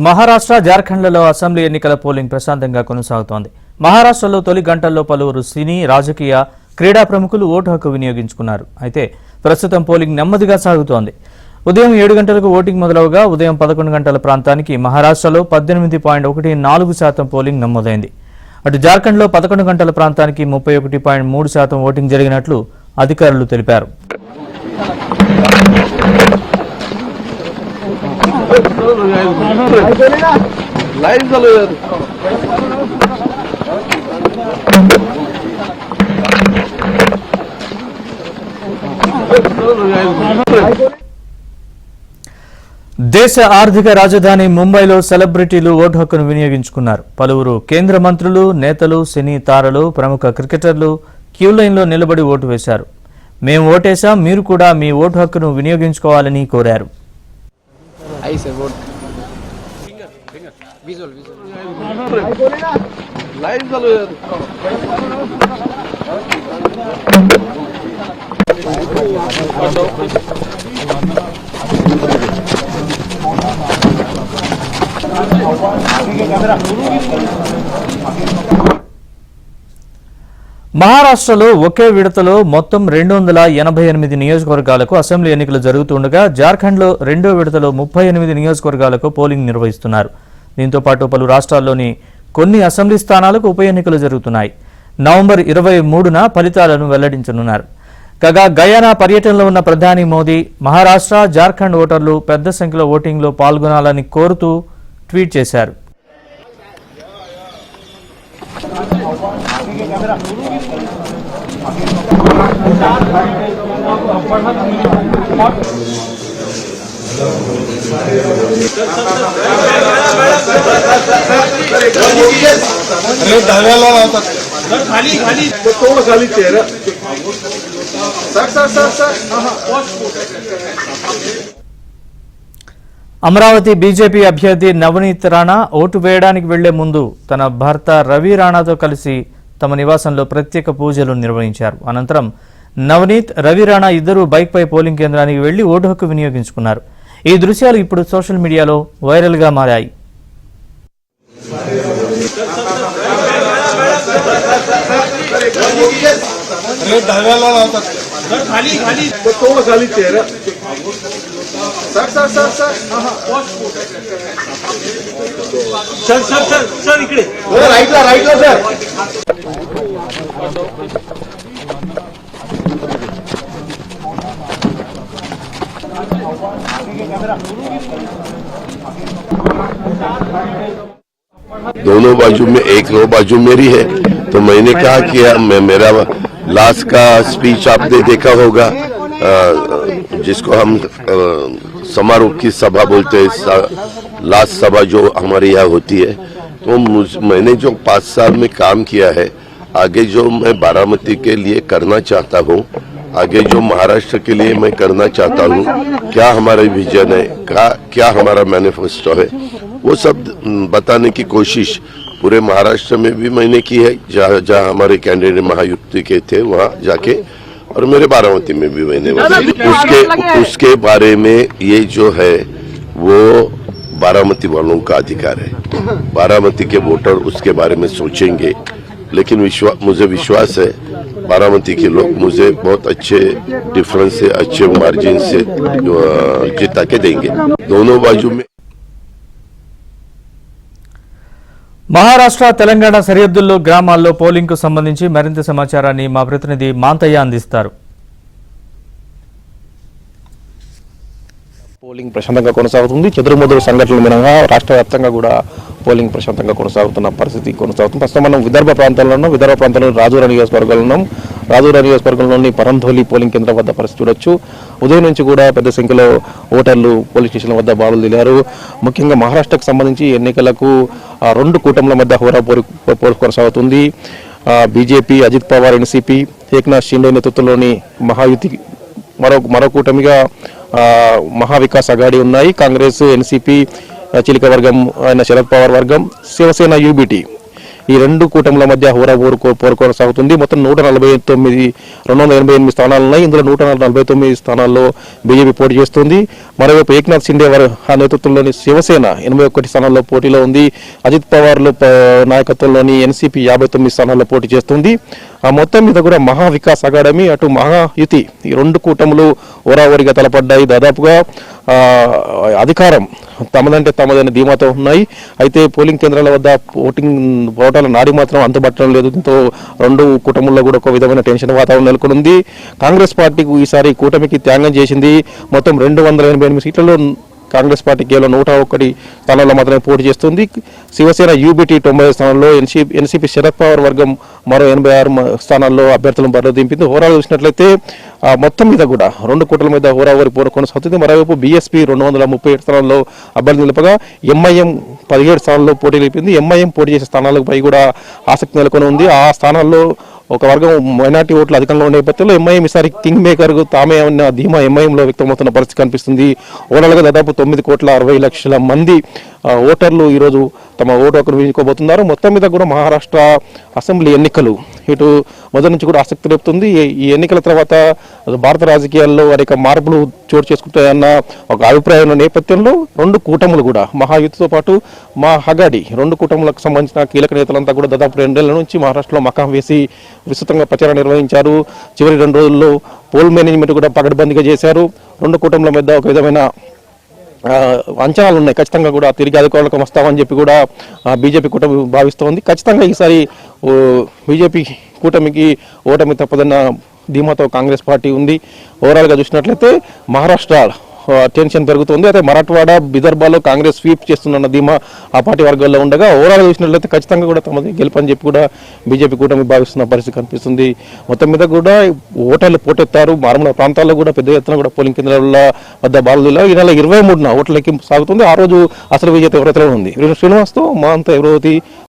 Maharashtra జార్ఖండ్లలో assembly ఎన్నికల polling ప్రశాంతంగా కొనసాగుతోంది. మహారాష్ట్రలో తొలి గంటల్లో పలువురు సినీ, రాజకీయ, క్రీడా ప్రముఖులు ఓటు హక్కు వినియోగించుకున్నారు. అయితే ప్రస్తుతం పోలింగ్ నెమ్మదిగా సాగుతోంది. ఉదయం 7 గంటలకు ఓటింగ్ మొదలవగా ఉదయం 11 గంటల ప్రాంతానికి మహారాష్ట్రలో 18.14% పోలింగ్ నమోదైంది. అటు జార్ఖండ్లో 11 గంటల ప్రాంతానికి 31.3% ఓటింగ్ జరిగినట్లు అధికారులు తెలిపారు. దేశ ఆర్థిక రాజధాని ముంబైలో సెలబ్రిటీలు ఓటు హక్కును వినియోగించుకున్నారు. పలువురు కేంద్ర మంత్రులు, నేతలు, సినీ తారలు, ప్రముఖ క్రికెటర్లు క్యూ లైన్లో నిలబడి ఓటు వేశారు. మేము ఓటేశాం, మీరు కూడా మీ ఓటు హక్కును వినియోగించుకోవాలని కోరారు. మహారాష్ట్రలో ఒకే విడతలో మొత్తం 288 నియోజకవర్గాలకు అసెంబ్లీ ఎన్నికలు జరుగుతుండగా జార్ఖండ్లో రెండో విడతలో 38 నియోజకవర్గాలకు పోలింగ్ నిర్వహిస్తున్నారు. దీంతో పాటు పలు రాష్ట్రాల్లోని కొన్ని అసెంబ్లీ స్థానాలకు ఉప ఎన్నికలు జరుగుతున్నాయి. నవంబర్ 23న ఫలితాలను వెల్లడించనున్నారు. కాగా గయానా పర్యటనలో ఉన్న ప్రధాని మోదీ మహారాష్ట్ర, జార్ఖండ్ ఓటర్లు పెద్ద సంఖ్యలో ఓటింగ్లో పాల్గొనాలని కోరుతూ ట్వీట్ చేశారు. అమరావతి బీజేపీ అభ్యర్థి నవనీత్ రాణా ఓటు వేయడానికి వెళ్లే ముందు తన భర్త రవి రాణాతో కలిసి తమ నివాసంలో ప్రత్యేక పూజలు నిర్వహించారు. అనంతరం నవనీత్, రవి రాణా ఇద్దరూ బైక్పై పోలింగ్ కేంద్రానికి వెళ్లి ఓటు హక్కు వినియోగించుకున్నారు. ఈ దృశ్యాలు ఇప్పుడు సోషల్ మీడియాలో వైరల్గా మారాయి. दोनों बाजू में एक बाजू मेरी है, तो मैंने कहा कि मेरा लास्ट का स्पीच आपने देखा होगा, जिसको हम समारोह की सभा बोलते हैं, लास्ट सभा जो हमारे यहाँ होती है। तो मैंने जो 5 साल में काम किया है, आगे जो मैं बारामती के लिए करना चाहता हूँ, आगे जो महाराष्ट्र के लिए मैं करना चाहता हूँ, क्या हमारा विजन है, क्या हमारा मैनिफेस्टो है, वो सब बताने की कोशिश पूरे महाराष्ट्र में भी मैंने की है, जहाँ हमारे कैंडिडेट महायुति के थे वहाँ जाके, और मेरे बारामती में भी मैंने उसके बारे में ये जो है वो बारामती वालों का अधिकार है। बारामती के वोटर उसके बारे में सोचेंगे, लेकिन मुझे विश्वास है बारामती के लोग मुझे बहुत अच्छे डिफरेंस से, अच्छे मार्जिन से जिता के देंगे। दोनों बाजू में మహారాష్ట్ర, తెలంగాణ సరిహద్దుల్లో గ్రామాల్లో పోలింగ్కు సంబంధించి మరింత సమాచారాన్ని మా ప్రతినిధి మాంతయ్య అందిస్తారు. పోలింగ్ ప్రశాంతంగా కొనసాగుతుంది. చెదురుమదురు సంఘటనలు మినహా రాష్ట్ర వ్యాప్తంగా కూడా పోలింగ్ ప్రశాంతంగా కొనసాగుతున్న పరిస్థితి కొనసాగుతుంది. ప్రస్తుతం మనం విదర్భ ప్రాంతంలో రాజూరా నియోజకవర్గంలోని పరంధోలి పోలింగ్ కేంద్రం వద్ద పరిస్థితి చూడొచ్చు. ఉదయం నుంచి కూడా పెద్ద సంఖ్యలో ఓటర్లు పోలింగ్ స్టేషన్ల వద్ద బారులు దిగారు. ముఖ్యంగా మహారాష్ట్రకు సంబంధించి ఎన్నికలకు 2 కూటముల మధ్య హోరా పోరు కొనసాగుతుంది. బీజేపీ, అజిత్ పవార్ ఎన్సీపీ, ఏక్నాథ్ షిండే నేతృత్వంలోని మహాయుతి మరో కూటమిగా మహావికాస్ అఘాడీ ఉన్నాయి. కాంగ్రెస్, ఎన్సీపీ, చిలిక వర్గం అయిన శరద్ పవార్ వర్గం, శివసేన, యూబీటీ ఈ రెండు కూటముల మధ్య హోరా పోరు కొనసాగుతుంది. మొత్తం 288 స్థానాలు ఉన్నాయి. ఇందులో 149 స్థానాల్లో బీజేపీ పోటీ చేస్తుంది. మరోవైపు ఏక్నాథ్ షిండే వారి నేతృత్వంలోని శివసేన 81 స్థానాల్లో పోటీలో ఉంది. అజిత్ పవార్ నాయకత్వంలోని ఎన్సీపీ 59 స్థానాల్లో పోటీ చేస్తుంది. ఆ మొత్తం మీద కూడా మహా వికాస్ అకాడమీ అటు మహాయుతి ఈ రెండు కూటములు ఓరావరిగా తలపడ్డాయి. దాదాపుగా అధికారం తమదంటే తమదైన ధీమాతో ఉన్నాయి. అయితే పోలింగ్ కేంద్రాల వద్ద ఓటర్ల నాడి మాత్రం అంతుబట్టడం లేదు. దీంతో రెండు కూటముల్లో కూడా ఒక విధమైన టెన్షన్ వాతావరణం నెలకొంది. కాంగ్రెస్ పార్టీకి ఈసారి కూటమికి త్యాగం చేసింది. మొత్తం 288 సీట్లలో కాంగ్రెస్ పార్టీ కేవలం 101 స్థానాల్లో మాత్రమే పోటీ చేస్తుంది. శివసేన యూబీటీ 90 స్థానాల్లో, ఎన్సీపీ శరద్ పవార్ వర్గం మరో 86 స్థానాల్లో అభ్యర్థులను బరిలో దింపింది. ఓవరాల్ చూసినట్లయితే మొత్తం మీద కూడా రెండు కూటల మీద హోరావరి పోరు కొనసాగుతుంది. మరోవైపు బీఎస్పీ 237 స్థానాల్లో అభ్యర్థి నిలపగా ఎంఐఎం 17 స్థానాల్లో పోటీ నిలిపింది. ఎంఐఎం పోటీ చేసే స్థానాలపై కూడా ఆసక్తి నెలకొని ఉంది. ఆ స్థానాల్లో ఒక వర్గం మైనార్టీ ఓట్లు అధికంగా ఉండే నేపథ్యంలో ఎంఐఎం ఈసారి కింగ్ మేకర్ తామే ఉన్న ధీమా ఎంఐఎంలో వ్యక్తమవుతున్న పరిస్థితి కనిపిస్తుంది. ఓవరాల్గా దాదాపు 9,60,00,000 మంది ఓటర్లు ఈరోజు తమ ఓటు హక్కును వినియోగించుకోబోతున్నారు. మొత్తం మీద కూడా మహారాష్ట్ర అసెంబ్లీ ఎన్నికలు ఇటు మొదటి నుంచి కూడా ఆసక్తి రేపుతుంది. ఈ ఎన్నికల తర్వాత భారత రాజకీయాల్లో అనేక మార్పులు చోటు చేసుకుంటాయన్న ఒక అభిప్రాయం ఉన్న నేపథ్యంలో రెండు కూటములు కూడా మహాయుతితో పాటు మహాగడి రెండు కూటములకు సంబంధించిన కీలక నేతలంతా కూడా దాదాపు 2 నెలల నుంచి మహారాష్ట్రలో మకాం వేసి విస్తృతంగా ప్రచారం నిర్వహించారు. చివరి 2 రోజుల్లో పోల్ మేనేజ్మెంట్ కూడా పకడ్బందీగా చేశారు. రెండు కూటముల మధ్య ఒక విధమైన అంచనాలు ఉన్నాయి. ఖచ్చితంగా కూడా తిరిగి అధికారులకు వస్తామని చెప్పి కూడా బీజేపీ కూటమి భావిస్తోంది. ఖచ్చితంగా ఈసారి బీజేపీ కూటమికి ఓటమి తప్పదన్న ధీమాతో కాంగ్రెస్ పార్టీ ఉంది. ఓవరాల్గా చూసినట్లయితే మహారాష్ట్ర టెన్షన్ పెరుగుతుంది. అయితే మరాఠవాడ, విదర్భలో కాంగ్రెస్ స్వీప్ చేస్తున్న ధీమా ఆ పార్టీ వర్గాల్లో ఉండగా ఓవరాల్ చూసినట్లయితే ఖచ్చితంగా కూడా తమది గెలుపని చెప్పి కూడా బీజేపీ కూటమి భావిస్తున్న పరిస్థితి కనిపిస్తుంది. మొత్తం మీద కూడా ఓటర్లు పోటెత్తారు. మారుమూల ప్రాంతాల్లో కూడా పెద్ద ఎత్తున కూడా పోలింగ్ కేంద్రాల వద్ద బాలలు ఈ నెల 23న ఓట్ల లెక్కింపు సాగుతుంది. ఆ రోజు అసలు విజేత ఎవరైతే ఉంది. శ్రీనివాస్తో మా అంతా ఎవరవతి